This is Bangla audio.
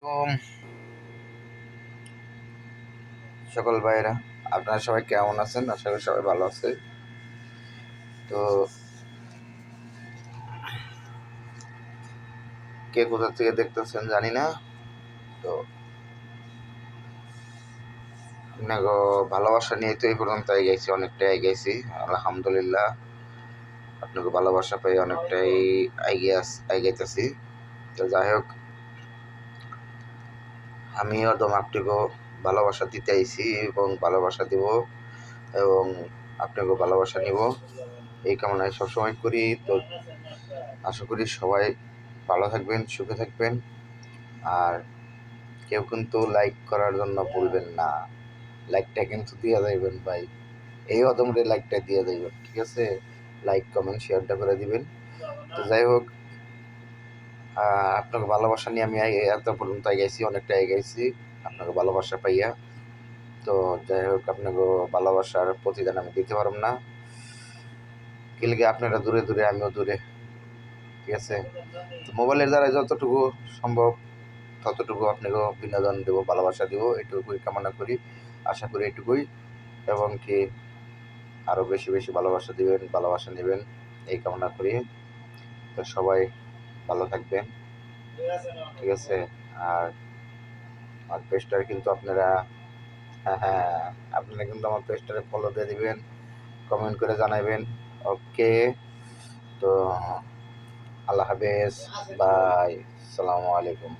আলাইকুম সকল ভাইরা, আপনারা সবাই কেমন আছেন? আশা করি সবাই ভালো আছে। তো কে কোথা থেকে দেখতেছেন জানি না। তো আপনাকে ভালোবাসা নিয়ে তো এই পর্যন্ত এগিয়েছি, অনেকটাই এগিয়েছি আলহামদুলিল্লাহ। আপনাকে ভালোবাসা পাই অনেকটাই এগিয়েতেছি। তো যাই হোক, আমিও একদম আপনাকে ভালোবাসা দিতে আইছি এবং ভালোবাসা দিব এবং আপনাকে ভালোবাসা নিব, এই কামনায় সবসময় করি। তো আশা করি সবাই ভালো থাকবেন, সুখে থাকবেন। আর কেউ কিন্তু লাইক করার জন্য ভুলবেন না, লাইকটা কিন্তু দিয়ে যাইবেন ভাই, এই অদমরে লাইকটা দিয়ে যাইবেন, ঠিক আছে? লাইক কমেন্ট শেয়ারটা করে দিবেন। তো যাই হোক, আপনাকে ভালোবাসা নিয়ে আমি এত পর্যন্ত এগেছি, অনেকটা এগেছি আপনাকে ভালোবাসা পাইয়া। তো যাই হোক, আপনাকে ভালোবাসার প্রতিদান আমি দিতে পারব না, কিলগে আপনারা দূরে দূরে আমিও দূরে, ঠিক আছে? তো মোবাইলের দ্বারা যতটুকু সম্ভব ততটুকু আপনাকেও বিনোদন দেবো, ভালোবাসা দেবো, এটুকুই কামনা করি, আশা করি এটুকুই। এবং কি আরও বেশি বেশি ভালোবাসা দিবেন, ভালোবাসা নেবেন, এই কামনা করি। তো সবাই ভালো থাকবেন, ঠিক আছে? আর আমার পেজটার কিন্তু আপনারা, হ্যাঁ হ্যাঁ, আপনারা কিন্তু আমার পেজটারে ফলো দিয়ে দিবেন, কমেন্ট করে জানাবেন। ওকে, তো আল্লাহ হাফেজ, বাই, আসসালামু আলাইকুম।